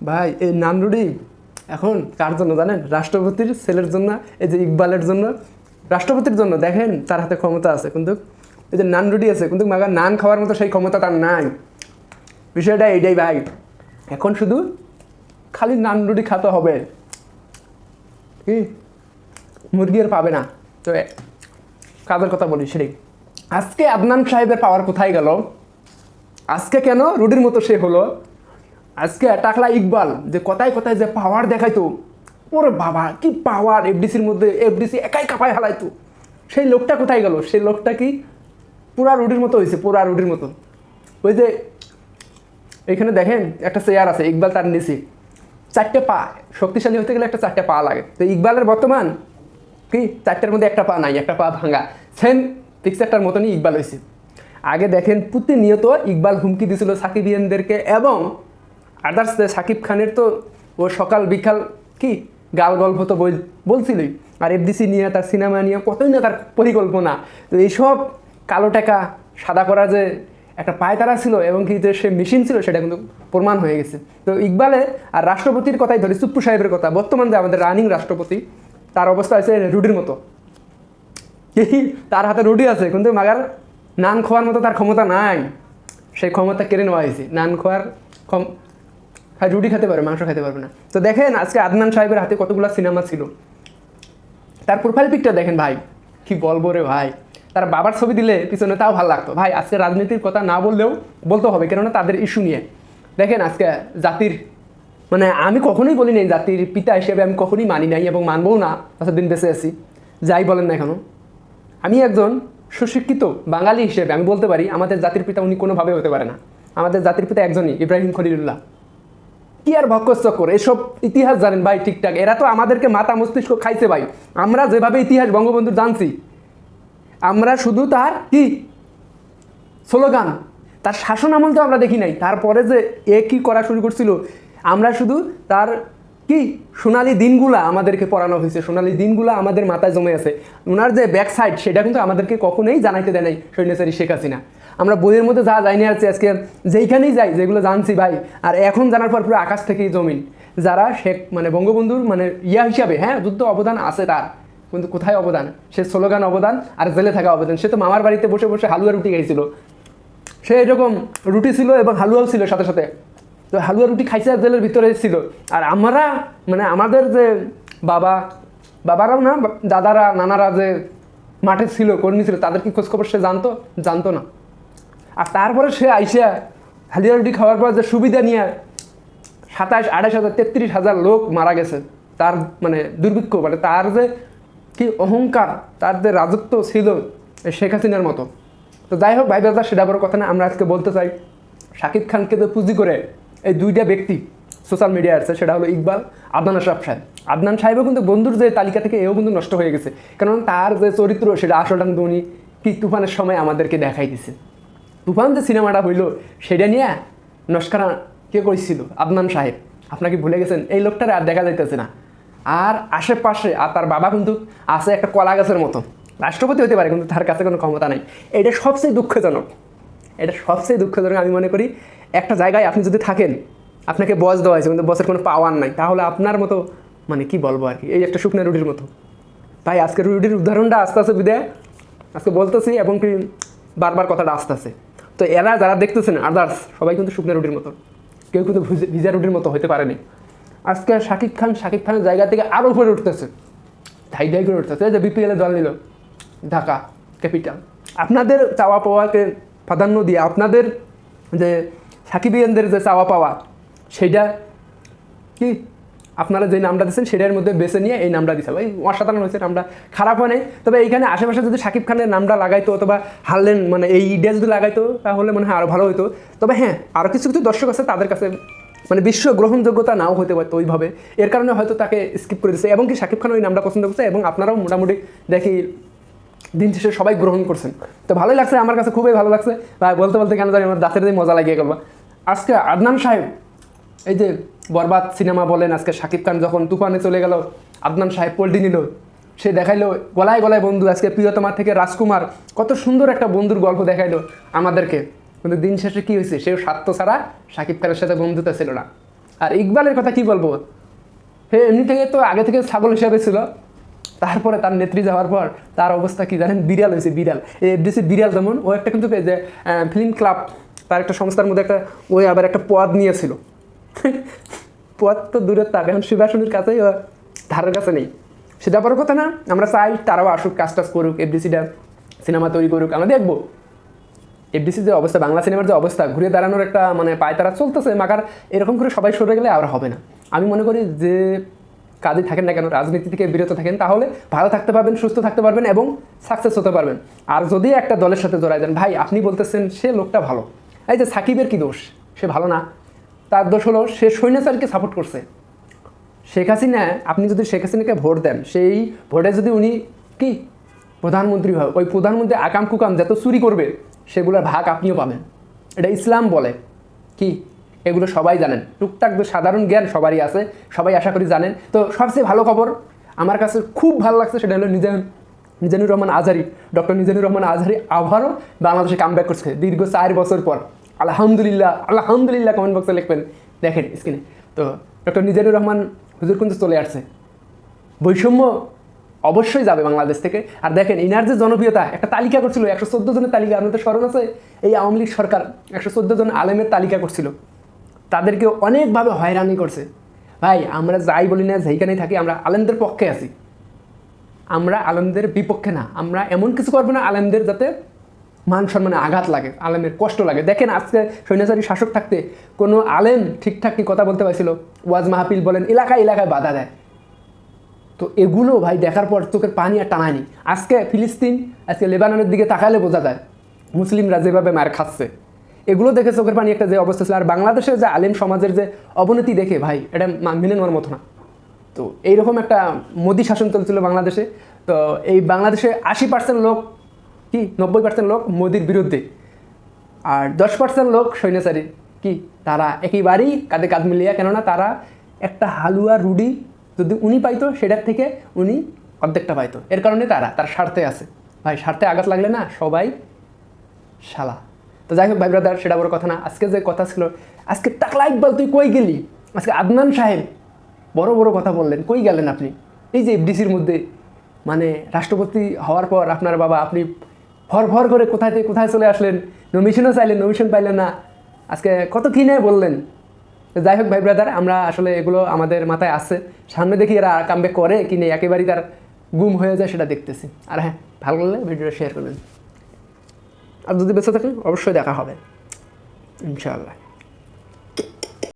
ভাই এই নানরুডি এখন কার জন্য জানেন? রাষ্ট্রপতির ছেলের জন্য, এই যে ইকবালের জন্য, রাষ্ট্রপতির জন্য। দেখেন তার হাতে ক্ষমতা আছে, কিন্তু এই যে নানরুডি আছে, কিন্তু মাগার নান খাওয়ার মতো সেই ক্ষমতা তার নাই। বিষয়টা এইটাই ভাই, এখন শুধু খালি নানরুডি খাতে হবে, কি মুরগি আর পাবে না। তো কাদের কথা বলি সেটাই। আজকে আদনান সাহেবের পাওয়ার কোথায় গেল? আজকে কেন রুডির মতো সে হলো? আজকে টাকলা ইকবাল যে কথায় কথায় যে পাওয়ার দেখাইতো, ওরে বাবা কি পাওয়ার! এফডিসির মধ্যে এফডিসি একাই কাঁপায় হালাইতো, সেই লোকটা কোথায় গেল? সেই লোকটা কি পুরা রুডির মতো হয়েছে, পুরা রুডির মতো। ওই যে এইখানে দেখেন একটা চেয়ার আছে, ইকবাল তার নিচে, 4টে পা। শক্তিশালী হতে গেলে একটা 4টে পা লাগে। তো ইকবালের বর্তমান কি 4টের মধ্যে একটা পা নাই, একটা পা ভাঙা। সেম পিকচারটার মতনই ইকবাল হয়েছে। আগে দেখেন প্রতিনিয়ত ইকবাল হুমকি দিছিল সাকিবিয়ানদেরকে, এবং আদার্স সাকিব খানের তো ও সকাল বিকাল কি গাল গল্প তো বলছিলই। আর এফডিসি নিয়ে, তার সিনেমা নিয়ে কতই না তার পরিকল্পনা। তো এইসব কালো টাকা সাদা করা যে একটা পায়তারা ছিল এবং কি যে সে মেশিন ছিল, সেটা কিন্তু প্রমাণ হয়ে গেছে। তো ইকবালে আর রাষ্ট্রপতির কথাই ধরি, সুপ্পু সাহেবের কথা, বর্তমান যে আমাদের রানিং রাষ্ট্রপতি, তার অবস্থা হয়েছে রুডির মতো। তার হাতে রুটি আছে, কিন্তু মাগার নান খাওয়ার মতো তার ক্ষমতা নাই। সেই ক্ষমতা কেড়ে নেওয়া হয়েছে। নান খাওয়ার রুটি খেতে পারবে, মাংস খেতে পারবে না। তো দেখেন আজকে আদনান সাহেবের হাতে কতগুলো সিনেমা ছিল। তার প্রোফাইল পিকটা দেখেন ভাই, কি বলবো রে ভাই। তার বাবার ছবি দিলে পিছনে তাও ভালো লাগতো ভাই। আজকে রাজনীতির কথা না বললেও বলতে হবে, কেননা তাদের ইস্যু নিয়ে। দেখেন আজকে জাতির, মানে আমি কখনোই বলি নাই জাতির পিতা হিসেবে, আমি কখনোই মানি নাই এবং মানবও না এতদিন বেঁচে আছি, যাই বলেন না কেন। আমি একজন সুশিক্ষিত বাঙালি হিসেবে আমি বলতে পারি আমাদের জাতির পিতা উনি কোনোভাবে হতে পারে না। আমাদের জাতির পিতা একজনই, ইব্রাহিম খলিলুল্লাহ। কি আর ভক্কচক্কর, এসব ইতিহাস জানেন ভাই ঠিকঠাক। এরা তো আমাদেরকে মাথা মস্তিষ্ক খাইছে ভাই। আমরা যেভাবে ইতিহাস বঙ্গবন্ধু জানছি, আমরা শুধু তার কি স্লোগান, তার শাসন আমল তো আমরা দেখি নাই। তারপরে যে এ কি করা শুরু করছিল, আমরা শুধু তার কি সোনালি দিনগুলা আমাদেরকে পড়ানো হয়েছে, সোনালি দিনগুলা আমাদের মাথায় জমে আছে। ওনার যে ব্যাক সাইড, সেটা কিন্তু আমাদেরকে কখনোই জানাইতে দেয় নাই সৈন্যচারী শেখ হাসিনা। আমরা বইয়ের মধ্যে যা জানি আছি, আজকে যেইখানেই যাই যেগুলো জানছি ভাই, আর এখন জানার পর পুরো আকাশ থেকেই জমিন। যারা শেখ মানে বঙ্গবন্ধুর মানে ইয়া হিসাবে, হ্যাঁ যুদ্ধ অবদান আছে তার, কিন্তু কোথায় অবদান? সে স্লোগান অবদান আর জেলে থাকা অবদান। সে তো মামার বাড়িতে বসে বসে হালুয়া রুটি খাইছিল। সে এরকম রুটি ছিল এবং হালুয়াও ছিল সাথে সাথে। তো হালুয়া রুটি খাইছে আর জেলের ভিতরে ছিল। আর আমরা মানে আমাদের যে বাবারাও না, দাদারা নানারা যে মাঠে ছিল, কর্মী ছিল, তাদের কি খোঁজখবর সে জানতো না। আর তারপরে সে আইসা হালুয়া রুটি খাওয়ার পর যে সুবিধা নিয়ে 27,000, 28,000, 33,000 লোক মারা গেছে। তার মানে দুর্ভিক্ষ, মানে তার যে কি অহংকার, তার যে রাজত্ব ছিল শেখ হাসিনার মতো। তো যাই হোক ভাই দাদা, সেটা বড় কথা না। আমরা আজকে বলতে চাই, শাকিব খানকে তো পুঁজি করে এই দুইটা ব্যক্তি সোশ্যাল মিডিয়ায় আসছে, সেটা হলো ইকবাল, আদনান আশরাফ সাহেব। আদনান সাহেবও কিন্তু বন্ধুর যে তালিকা থেকে এও কিন্তু নষ্ট হয়ে গেছে, কারণ তার যে চরিত্র সেটা আসলটা কিন্তু উনি কি তুফানের সময় আমাদেরকে দেখাই দিছে। তুফান যে সিনেমাটা হইলো সেটা নিয়ে নস্কারা কে করেছিল? আদনান সাহেব। আপনাকে ভুলে গেছেন? এই লোকটার আর দেখা যাইতেছে না। আর আশেপাশে আর তার বাবা কিন্তু আছে একটা কলা গাছের মতো, রাষ্ট্রপতি হতে পারে কিন্তু তার কাছে কোনো ক্ষমতা নাই। এটা সবচেয়ে দুঃখজনক। এটা সবচেয়ে দুঃখজনক আমি মনে করি। একটা জায়গায় আপনি যদি থাকেন, আপনাকে বস দেওয়া হয়েছে কিন্তু বসের কোনো পাওয়ার নাই, তাহলে আপনার মতো মানে কি বলবো আর কি, এই একটা শুকনো রুটির মতো। তাই আজকে রুটির উদাহরণটা আস্তে আস্তে বিদায় আজকে বলতেছি, এবং কি বারবার কথাটা আসতেছে। তো এরা যারা দেখতেছেন আদার্স সবাই কিন্তু শুকনো রুটির মতো, কেউ কিন্তু ভিজা রুটির মতো হতে পারেনি। আজকে শাকিব খানের জায়গা থেকে আরও উপরে উঠতেছে, ধাই করে উঠতেছে। যে বিপিএলে দল নিল ঢাকা ক্যাপিটাল, আপনাদের চাওয়া পাওয়াকে প্রাধান্য দিয়ে, আপনাদের যে সাকিবিয়ানদের যে চাওয়া পাওয়া, সেইটা কি আপনারা যে নামটা দিচ্ছেন সেটার মধ্যে বেছে নিয়ে এই নামটা দিচ্ছে। ভাই অসাধারণ হয়েছে, নামটা খারাপ হয় নাই। তবে এইখানে আশেপাশে যদি শাকিব খানের নামটা লাগাইতো, অথবা হারলেন মানে এই ইডিয়া যদি লাগাইতো, তাহলে মনে হয় আরও ভালো হতো। তবে হ্যাঁ, আরও কিছু কিছু দর্শক আছে তাদের কাছে মানে বিশ্ব গ্রহণযোগ্যতা নাও হতে পারতো ওইভাবে, এর কারণে হয়তো তাকে স্কিপ করে দিচ্ছে। এবং কি শাকিব খান ওই নামটা পছন্দ করছে, এবং আপনারাও মোটামুটি দেখি দিন শেষে সবাই গ্রহণ করছেন। তো ভালোই লাগছে, আমার কাছে খুবই ভালো লাগছে ভাই। বলতে বলতে কেন জানি আমার দাঁতের দিয়ে মজা লাগিয়ে গেল। আজকে আদনান সাহেব, এই যে বরবাদ সিনেমা বলেন, আজকে শাকিব খান যখন তুফানে চলে গেল, আদনান সাহেব পল্টি নিল, সে দেখাইলো গলায় গলায় বন্ধু। আজকে প্রিয়তমা থেকে রাজকুমার, কত সুন্দর একটা বন্ধুর গল্প দেখাইলো আমাদেরকে। কিন্তু দিন শেষে কী হয়েছে? সেও স্বার্থ ছাড়া শাকিব খানের সাথে বন্ধুতা ছিল না। আর ইকবালের কথা কি বলবো, হে এমনি থেকে তো আগে থেকে ছাগল হিসাবে ছিল, তারপরে তার নেত্রী যাওয়ার পর তার অবস্থা কি জানেন, বিড়াল হয়েছে বিড়াল। এই এফডিসি বিড়াল যেমন, ও একটা কিন্তু যে ফিল্ম ক্লাব তার একটা সংস্থার মধ্যে একটা ওই আবার একটা পদ নিয়েছিল। পদ তো দূরের থাক, এখন সুভাষণীর কাছেই ধারের কাছে নেই। সেটা বড় কথা না, আমরা চাই তারাও আসুক, কাজ টাজ করুক, এফডিসিটা সিনেমা তৈরি করুক, আমরা দেখবো। এফডিসির যে অবস্থা, বাংলা সিনেমার যে অবস্থা, ঘুরে দাঁড়ানোর একটা মানে পায়তারা চলতেছে, মাকার এরকম করে সবাই সরে গেলে আর হবে না। আমি মনে করি যে কাজে থাকেন না কেন, রাজনীতি থেকে বিরত থাকেন, তাহলে ভালো থাকতে পারবেন, সুস্থ থাকতে পারবেন এবং সাকসেস হতে পারবেন। আর যদি একটা দলের সাথে জড়াই দেন, ভাই আপনি বলতেছেন সে লোকটা ভালো, এই যে সাকিবের কি দোষ, সে ভালো না? তার দোষ হলো সে স্বৈরাচারকে সাপোর্ট করছে। শেখ হাসিনা, আপনি যদি শেখ হাসিনাকে ভোট দেন, সেই ভোটে যদি উনি কি প্রধানমন্ত্রী হয়, ওই প্রধানমন্ত্রী আকাম কুকাম যত চুরি করবে সেগুলোর ভাগ আপনিও পাবেন। এটা ইসলাম বলে কি, এগুলো সবাই জানেন, টুকটাক সাধারণ জ্ঞান সবারই আছে, সবাই আশা করি জানেন। তো সবচেয়ে ভালো খবর আমার কাছে খুব ভালো লাগছে, সেটা হলো মিজানুর রহমান আজহারি, ডক্টর মিজানুর রহমান আজহারি আবারও বাংলাদেশে কামব্যাক করছে দীর্ঘ 4 বছর পর। আলহামদুলিল্লাহ, আলহামদুলিল্লাহ কমেন্ট বক্সে লিখবেন, দেখেন স্ক্রিনে। তো ডক্টর মিজানুর রহমান হুজুর কিন্তু চলে আসছে, বৈষম্য অবশ্যই যাবে বাংলাদেশ থেকে। আর দেখেন ইনার যে জনপ্রিয়তা, একটা তালিকা করছিল 114 জনের তালিকা, আপনাদের স্মরণ আছে? এই আওয়ামী লীগ সরকার 114 জন আলেমের তালিকা করছিল, তাদেরকে অনেকভাবে হয়রানি করছে। ভাই আমরা যাই বলি না, যেইখানেই থাকি, আমরা আলেমদের পক্ষে আছি, আমরা আলেমদের বিপক্ষে না। আমরা এমন কিছু করবো না আলেমদের যাতে মান সম্মানে আঘাত লাগে, আলেমের কষ্ট লাগে। দেখেন আজকে স্বৈরাচারী শাসক থাকতে কোনো আলেম ঠিকঠাক কি কথা বলতে পারছিল? ওয়াজ মাহফিল বলেন, এলাকায় এলাকায় বাধা দেয়। তো এগুলো ভাই দেখার পর চোখের পানি আর টানায়নি। আজকে ফিলিস্তিন, আজকে লেবাননের দিকে তাকালে বোঝা যায় মুসলিমরা যেভাবে মার খাচ্ছে, এগুলো দেখে চোখের পানি একটা যে অবস্থা ছিল। আর বাংলাদেশের যে আলেম সমাজের যে অবনতি দেখে ভাই এটা মেনে নেওয়ার মতো না। তো এইরকম একটা মোদি শাসন চলছিল বাংলাদেশে। তো এই বাংলাদেশে 80% লোক কি, 90% লোক মোদির বিরুদ্ধে, আর 10% লোক সৈন্যচারী কি, তারা একেবারেই কাঁধে কাঁধ মিলিয়ে। কেননা তারা একটা হালুয়া রুডি যদি উনি পাইতো, সেটার থেকে উনি অর্ধেকটা পাইতো, এর কারণে তার স্বার্থে আছে। ভাই স্বার্থে আঘাত লাগলে না সবাই শালা। তো যাই হোক ভাই ব্রাদার, সেটা বড় কথা না। আজকে যে কথা ছিল, আজকে টাকলা ইকবাল তুই কই গেলি? আজকে আদনান সাহেব বড় বড় কথা বললেন, কই গেলেন আপনি? এই যে এফডিসির মধ্যে মানে রাষ্ট্রপতি হওয়ার পর আপনার বাবা, আপনি ভর ভর করে কোথায় থেকে কোথায় চলে আসলেন, নমিশনও চাইলেন, নমিশন পাইলেন না, আজকে কত কী নিয়ে বললেন। যাই হোক ভাই ব্রাদার, আমরা আসলে এগুলো আমাদের মাথায় আসছে, সামনে দেখি এরা কামব্যাক করে কি নেই, একেবারেই তার গুম হয়ে যায় সেটা দেখতেছি। আর হ্যাঁ, ভালো লাগলে ভিডিওটা শেয়ার করবেন, আর যদি বেঁচে থাকেন অবশ্যই দেখা হবে ইনশাআল্লাহ।